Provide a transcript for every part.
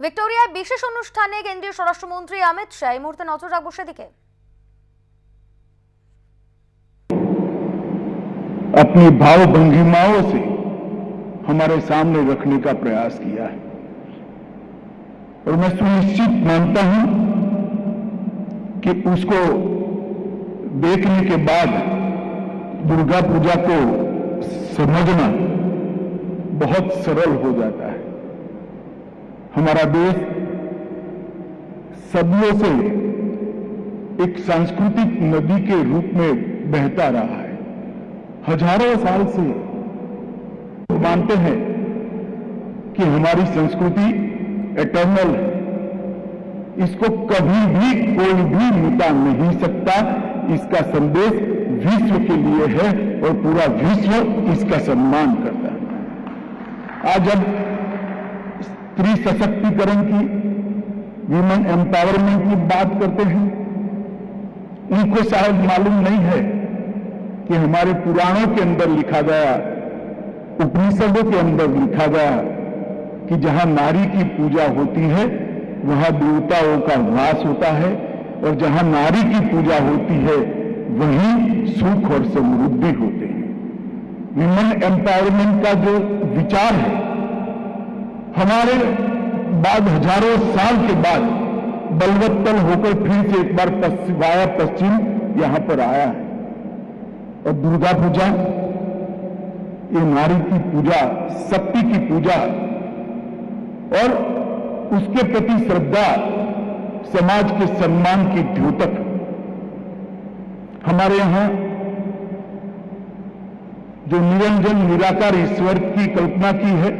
ভিক্টোরিয়ায় বিশেষ অনুষ্ঠানে কেন্দ্রীয় স্বরাষ্ট্রমন্ত্রী অমিত শাহ এই মুহূর্তে নজর রাখবো সেদিকে। अपनी भाव भंगिमाओं से हमारे सामने रखने का प्रयास किया है और मैं सुनिश्चित मानता हूं कि उसको देखने के बाद दुर्गा पूजा को समझना बहुत सरल हो जाता है। हमारा देश सदियों से एक सांस्कृतिक नदी के रूप में बहता रहा है। हजारों साल से मानते हैं कि हमारी संस्कृति एटर्नल है, इसको कभी भी कोई भी मिटा नहीं सकता। इसका संदेश विश्व के लिए है और पूरा विश्व इसका सम्मान करता है। आज जब स्त्री सशक्तिकरण की, वीमेन एम्पावरमेंट की बात करते हैं, उनको शायद मालूम नहीं है कि हमारे पुराणों के अंदर लिखा गया, उपनिषदों के अंदर लिखा गया कि जहां नारी की पूजा होती है वहां देवताओं का वास होता है और जहां नारी की पूजा होती है वहीं सुख और समृद्धि होते हैं। विमेन एम्पावरमेंट का जो विचार है हमारे बाद हजारों साल के बाद बलवत्तल होकर फिर से एक बार वाया पश्चिम यहां पर आया है। और दुर्गा पूजा ये नारी की पूजा, शक्ति की पूजा और उसके प्रति श्रद्धा, समाज के सम्मान की द्योतक। हमारे यहां जो निरंजन निराकार ईश्वर की कल्पना की है,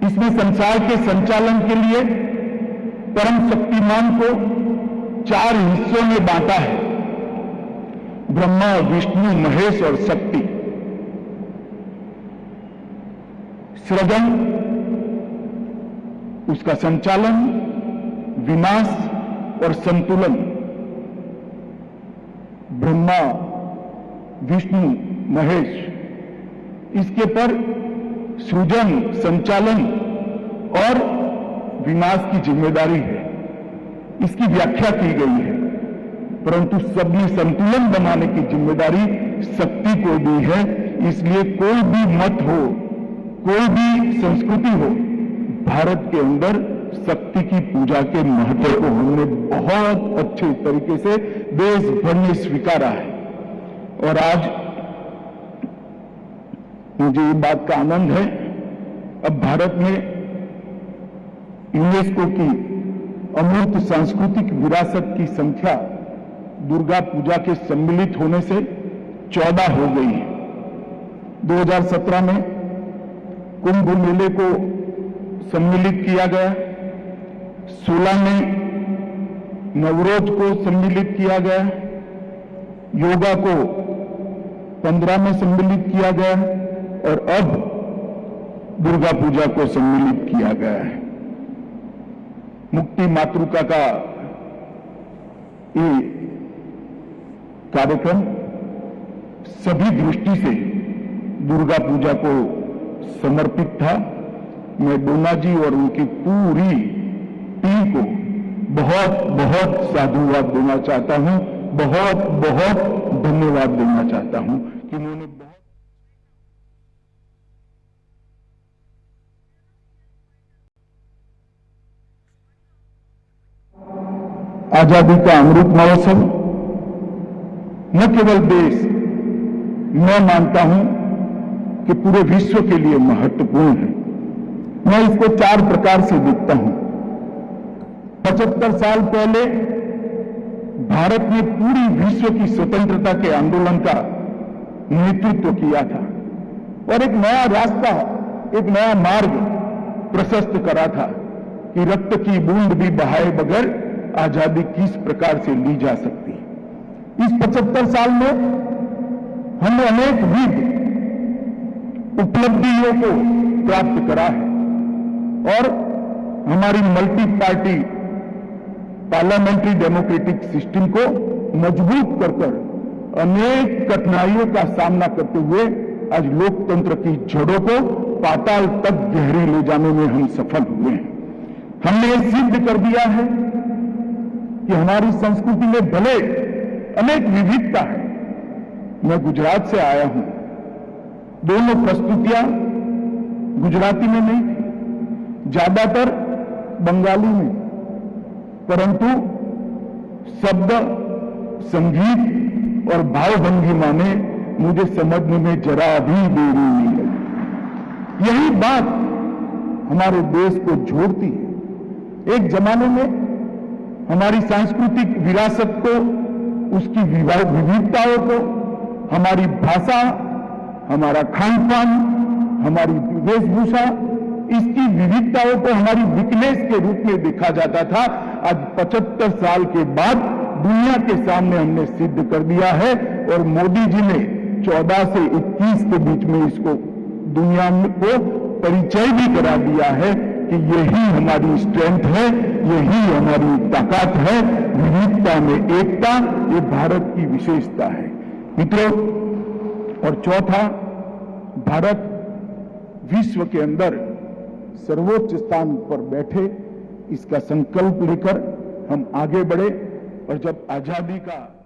इसमें संसार के संचालन के लिए परम शक्तिमान को 4 हिस्सों में बांटा है, ब्रह्मा, विष्णु, महेश और शक्ति। सृजन, उसका संचालन, विनाश और संतुलन ब्रह्मा, विष्णु, महेश। इसके पर सृजन, संचालन और विनाश की जिम्मेदारी है, इसकी व्याख्या की गई है। परंतु सब में संतुलन बनाने की जिम्मेदारी शक्ति को दी है। इसलिए कोई भी मत हो, कोई भी संस्कृति हो, भारत के अंदर शक्ति की पूजा के महत्व को हमने बहुत अच्छे तरीके से देश भर में स्वीकारा है। और आज मुझे ये बात का आनंद है, अब भारत में यूनेस्को की अमूर्त सांस्कृतिक विरासत की संख्या दुर्गा पूजा के सम्मिलित होने से 14 हो गई है। 2017 में कुंभ मेले को सम्मिलित किया गया, 16 में नवरोज को सम्मिलित किया गया, योगा को 15 में सम्मिलित किया गया और अब दुर्गा पूजा को सम्मिलित किया गया है। मुक्ति मातृका का ये कार्यक्रम सभी दृष्टि से दुर्गा पूजा को समर्पित था। मैं डोना जी और उनकी पूरी टीम को बहुत बहुत साधुवाद देना चाहता हूं, बहुत बहुत धन्यवाद देना चाहता हूं कि उन्होंने आजादी का अमृत महोत्सव न केवल देश, मैं मानता हूं कि पूरे विश्व के लिए महत्वपूर्ण है। मैं इसको 4 प्रकार से देखता हूं। 75 साल पहले भारत ने पूरी विश्व की स्वतंत्रता के आंदोलन का नेतृत्व किया था और एक नया रास्ता, एक नया मार्ग प्रशस्त करा था कि रक्त की बूंद भी बहाए बगैर आजादी किस प्रकार से ली जा सकती है। इस 75 साल में हमने अनेक विध उपलब्धियों को प्राप्त करा है और हमारी multi party parliamentary democratic system को मजबूत कर अनेक कठिनाइयों का सामना करते हुए आज लोकतंत्र की जड़ों को पाताल तक गहरे ले जाने में हम सफल हुए हैं। हमने ये सिद्ध कर दिया है कि हमारी संस्कृति में भले अनेक विविधता है। मैं गुजरात से आया हूं, दोनों प्रस्तुतियां गुजराती में नहीं थी, ज्यादातर बंगाली में, परंतु शब्द, संगीत और भावभंगिमा ने मुझे समझने में जरा भी देरी नहीं लगी। यही बात हमारे देश को जोड़ती है। एक जमाने में हमारी सांस्कृतिक विरासत को, उसकी विविधताओं को, हमारी भाषा, हमारा खान पान, हमारी वेशभूषा, इसकी विविधताओं को हमारी वीकनेस के रूप में देखा जाता था। आज 75 साल के बाद दुनिया के सामने हमने सिद्ध कर दिया है और मोदी जी ने 14 से 21 के बीच में इसको दुनिया को परिचय भी करा दिया है कि यही हमारी स्ट्रेंथ है, यही हमारी ताकत है, विविधता में एकता, ये भारत की विशेषता है मित्रों। और चौथा, भारत विश्व के अंदर सर्वोच्च स्थान पर बैठे, इसका संकल्प लेकर हम आगे बढ़े। और जब आजादी का